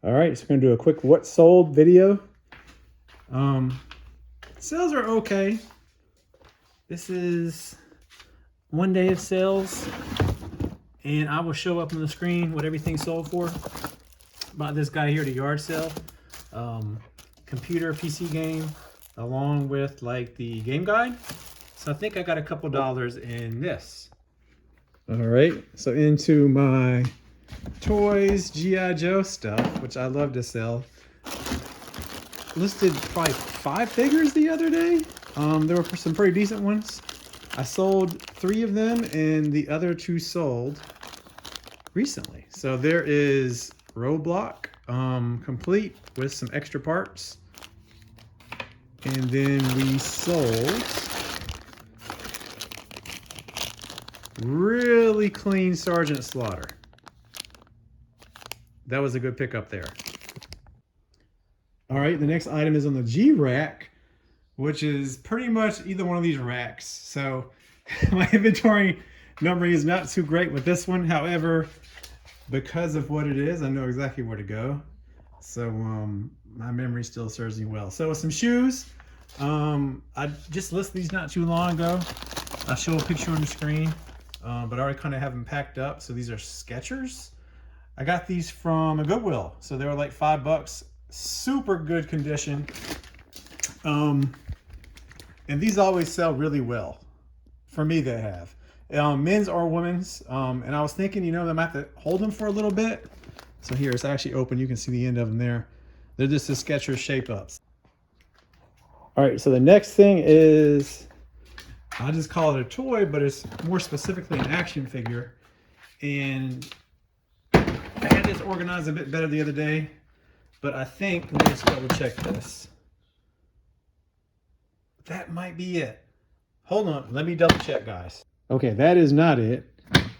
All right, so we're gonna do a quick what sold video. Sales are okay. This is 1 day of sales, and I will show up on the screen what everything sold for. Bought this guy here at a yard sale. Computer PC game, along with like the game guide. So I think I got a couple dollars in this. All right, so into my toys, G.I. Joe stuff, which I love to sell. Listed probably 5 figures the other day. There were some pretty decent ones. I sold 3 of them, and the other 2 sold recently. So there is Roadblock, complete with some extra parts. And then we sold really clean Sergeant Slaughter. That was a good pickup there. All right, the next item is on the G rack, which is pretty much either one of these racks. So my inventory numbering is not too great with this one. However, because of what it is, I know exactly where to go. So my memory still serves me well. So with some shoes, I just listed these not too long ago. I'll show a picture on the screen, but I already kind of have them packed up. So these are Skechers. I got these from a Goodwill. So they were like $5. Super good condition. And these always sell really well. For me, they have. Men's or women's. And I was thinking, I might have to hold them for a little bit. So here, it's actually open. You can see the end of them there. They're just the Skechers shape ups. All right, so the next thing is, I just call it a toy, but it's more specifically an action figure. And I had this organized a bit better the other day, but I think, let me just double check this. That might be it. Hold on, let me double check, guys. Okay, that is not it.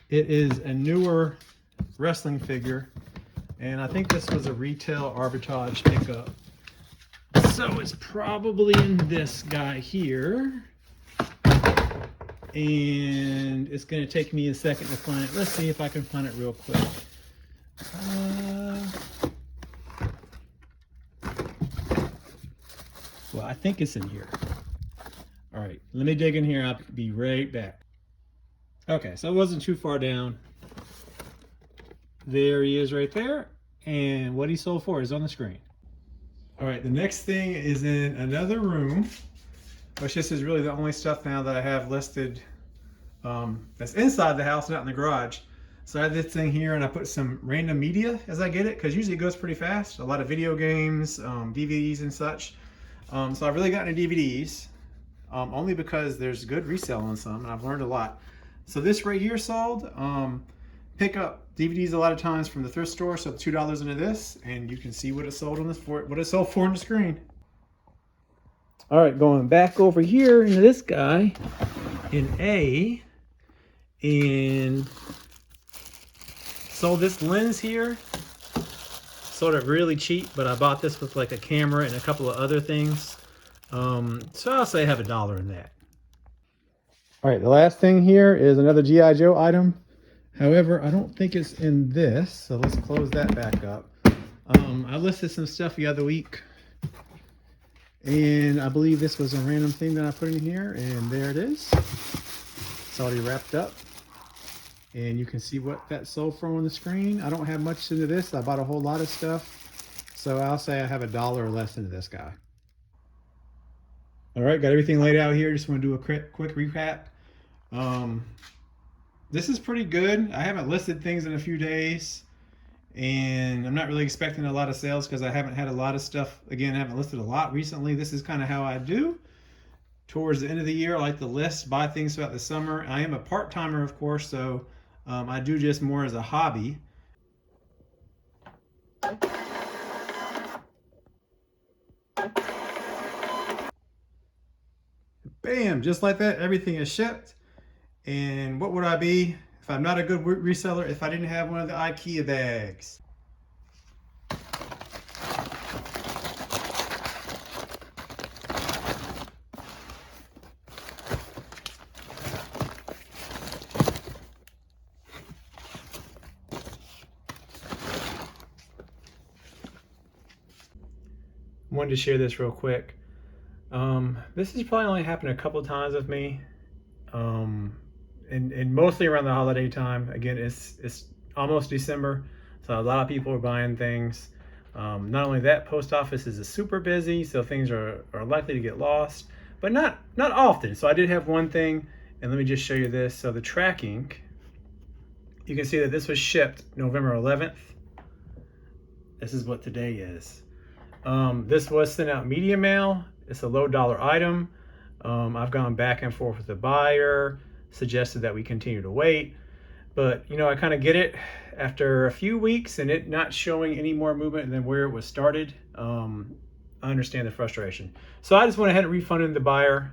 It is a newer wrestling figure, and I think this was a retail arbitrage pickup. So it's probably in this guy here. And it's gonna take me a second to find it. Let's see if I can find it real quick. Well, I think it's in here. All right, let me dig in here. I'll be right back. Okay, so it wasn't too far down. There he is right there. And what he sold for is on the screen. All right, the next thing is in another room, which this is really the only stuff now that I have listed that's inside the house, not in the garage. So I have this thing here, and I put some random media as I get it, because usually it goes pretty fast. A lot of video games, DVDs and such. So I've really gotten into DVDs, only because there's good resale on some, and I've learned a lot. So this right here sold. Pick up DVDs a lot of times from the thrift store, so $2 into this, and you can see what it sold on this for, what it sold for on the screen. All right, going back over here into this guy in A, and sold this lens here. Sold it really cheap, but I bought this with like a camera and a couple of other things. So I'll say I have $1 in that. All right, the last thing here is another G.I. Joe item. However, I don't think it's in this, so let's close that back up. I listed some stuff the other week, and I believe this was a random thing that I put in here, and there it is. It's already wrapped up, and you can see what that sold for on the screen. I don't have much into this. I bought a whole lot of stuff, so I'll say I have $1 or less into this guy. All right, got everything laid out here. Just want to do a quick recap. This is pretty good. I haven't listed things in a few days, and I'm not really expecting a lot of sales because I haven't had a lot of stuff. Again, I haven't listed a lot recently. This is kind of how I do. Towards the end of the year, I like to list, buy things throughout the summer. I am a part-timer, of course, so I do just more as a hobby. Bam, just like that, everything is shipped. And what would I be if I'm not a good reseller if I didn't have one of the IKEA bags? wanted to share this real quick. This has probably only happened a couple of times with me, and mostly around the holiday time. Again, it's almost December, so a lot of people are buying things. Not only that, post office is super busy, so things are likely to get lost, but not often. So I did have one thing, and let me just show you this. So the tracking, you can see that this was shipped November 11th. This is what today is. This was sent out media mail. It's a low dollar item. I've gone back and forth with the buyer, suggested that we continue to wait. But, you know, I kind of get it. After a few weeks and it not showing any more movement than where it was started, I understand the frustration. So I just went ahead and refunded the buyer.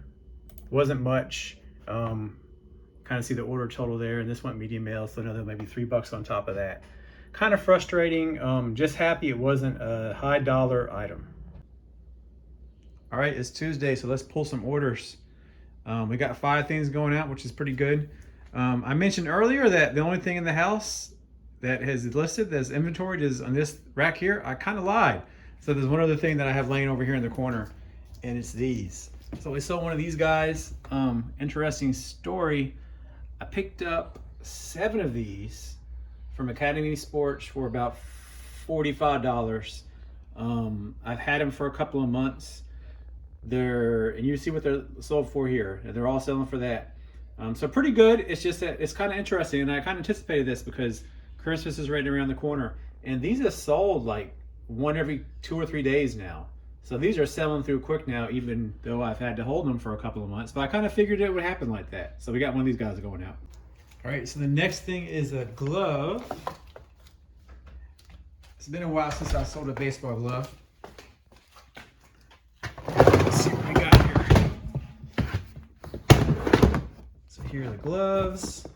Wasn't much. Kind of see the order total there, and this went media mail, so another maybe $3 on top of that. Kind of frustrating. Just happy it wasn't a high dollar item. All right, it's Tuesday, so let's pull some orders. We got 5 things going out, which is pretty good. I mentioned earlier that the only thing in the house that has listed that's inventoried is on this rack here. I kind of lied. So there's one other thing that I have laying over here in the corner, and it's these. So we sold one of these guys. Interesting story. I picked up 7 of these from Academy Sports for about $45. I've had them for a couple of months. And you see what they're sold for here. They're all selling for that. So pretty good. It's just that it's kind of interesting, and I kind of anticipated this because Christmas is right around the corner, and these are sold like one every 2 or 3 days now. So these are selling through quick now, even though I've had to hold them for a couple of months. But I kind of figured it would happen like that. So we got one of these guys going out. All right, so the next thing is a glove. It's been a while since I sold a baseball glove. Let's see what we got here. So here are the gloves.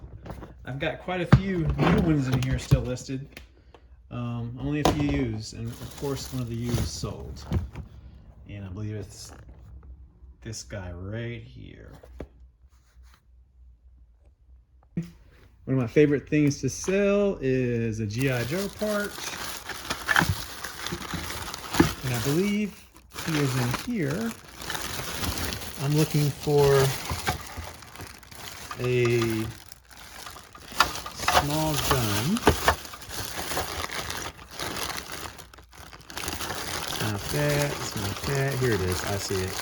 I've got quite a few new ones in here still listed. Only a few used, and of course one of the used sold. And I believe it's this guy right here. One of my favorite things to sell is a G.I. Joe part. And I believe he is in here. I'm looking for a small gun. Not that, it's not that. Here it is, I see it.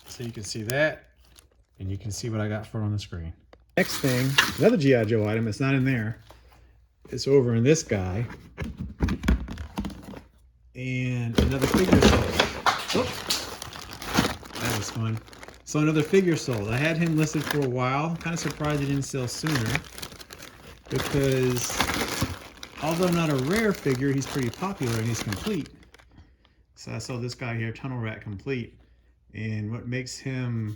So you can see that, and you can see what I got for it on the screen. Next thing, another G.I. Joe item, it's not in there. It's over in this guy. And another figure sold. Oh, that was fun. So another figure sold. I had him listed for a while. Kind of surprised he didn't sell sooner, because although not a rare figure, he's pretty popular and he's complete. So I sold this guy here, Tunnel Rat Complete. And what makes him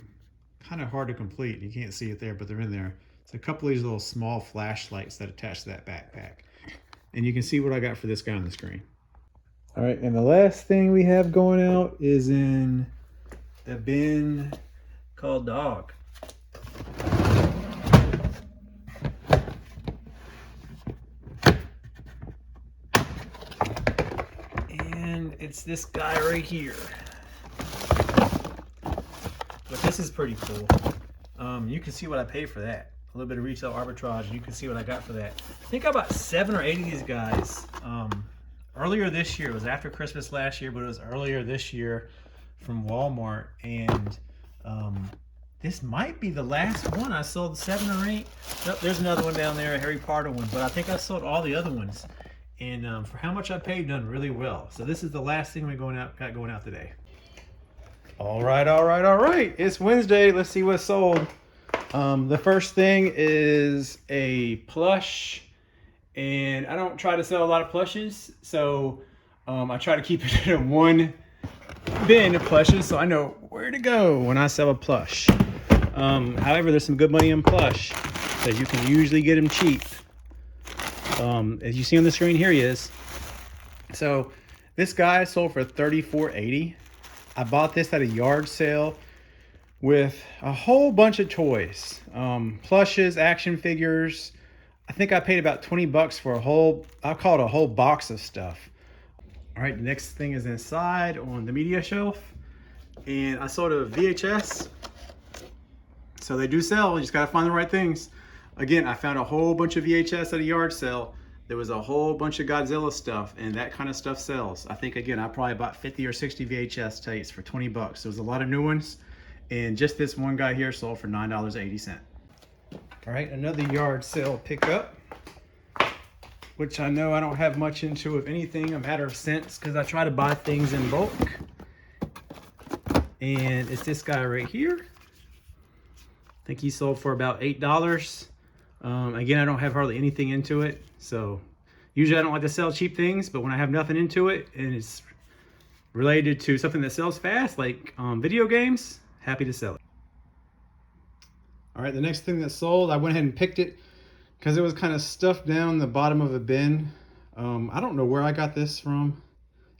kind of hard to complete, you can't see it there, but they're in there. It's a couple of these little small flashlights that attach to that backpack. And you can see what I got for this guy on the screen. All right, and the last thing we have going out is in the bin called Dog. And it's this guy right here. But this is pretty cool. You can see what I paid for that. A little bit of retail arbitrage, and you can see what I got for that. I think I bought 7 or 8 of these guys earlier this year. It was after Christmas last year, but it was earlier this year from Walmart. And this might be the last one. I sold 7 or 8. Nope, there's another one down there, a Harry Potter one. But I think I sold all the other ones. And for how much I paid, done really well. So this is the last thing we got going out today. All right. It's Wednesday. Let's see what's sold. The first thing is a plush, and I don't try to sell a lot of plushes, so I try to keep it in one bin of plushes so I know where to go when I sell a plush. However, there's some good money in plush, so you can usually get them cheap. As you see on the screen, here he is. So this guy sold for $34.80. I bought this at a yard sale with a whole bunch of toys, plushes, action figures, I think I paid about 20 bucks for a whole, I'll call it a whole box of stuff. All right, the next thing is inside on the media shelf. And I sold a VHS. So they do sell, you just gotta find the right things. Again, I found a whole bunch of VHS at a yard sale. There was a whole bunch of Godzilla stuff, and that kind of stuff sells. I think, again, I probably bought 50 or 60 VHS tapes for 20 bucks. There was a lot of new ones, and just this one guy here sold for $9.80. All right, another yard sale pickup, which I know I don't have much into, if anything, a matter of cents, because I try to buy things in bulk. And it's this guy right here. I think he sold for about $8. Again, I don't have hardly anything into it, so usually I don't like to sell cheap things, but when I have nothing into it and it's related to something that sells fast, like video games, happy to sell it. All right, the next thing that sold, I went ahead and picked it because it was kind of stuffed down the bottom of a bin. I don't know where I got this from.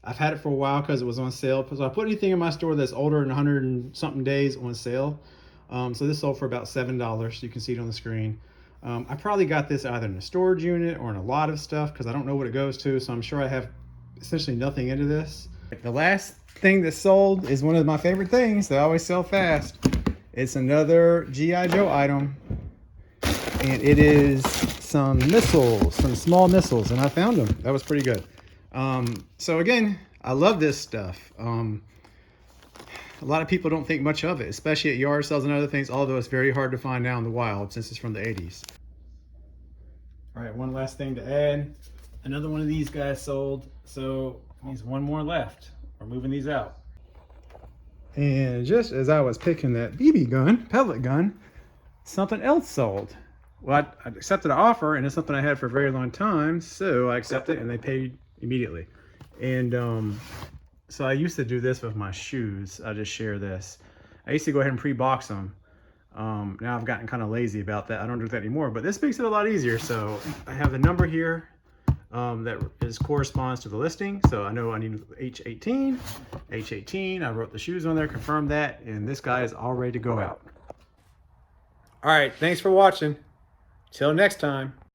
I've had it for a while because it was on sale. So I put anything in my store that's older than 100 and something days on sale. So this sold for about $7. You can see it on the screen. I probably got this either in a storage unit or in a lot of stuff because I don't know what it goes to. So I'm sure I have essentially nothing into this. The last thing that sold is one of my favorite things that always sell fast. It's another G.I. Joe item. And it is some missiles, some small missiles. And I found them. That was pretty good. So again, I love this stuff. A lot of people don't think much of it, especially at yard sales and other things, although it's very hard to find now in the wild since it's from the 80s. All right, one last thing to add. Another one of these guys sold, so there's one more left. We're moving these out. And just as I was picking that BB gun, pellet gun, something else sold. Well, I accepted an offer, and it's something I had for a very long time, so I accepted, and they paid immediately. And so I used to do this with my shoes. I just share this. I used to go ahead and pre-box them. Now I've gotten kind of lazy about that. I don't do that anymore, but this makes it a lot easier. So I have the number here that corresponds to the listing. So I know I need H18. H18, I wrote the shoes on there, confirmed that, and this guy is all ready to go out. All right, thanks for watching. Till next time.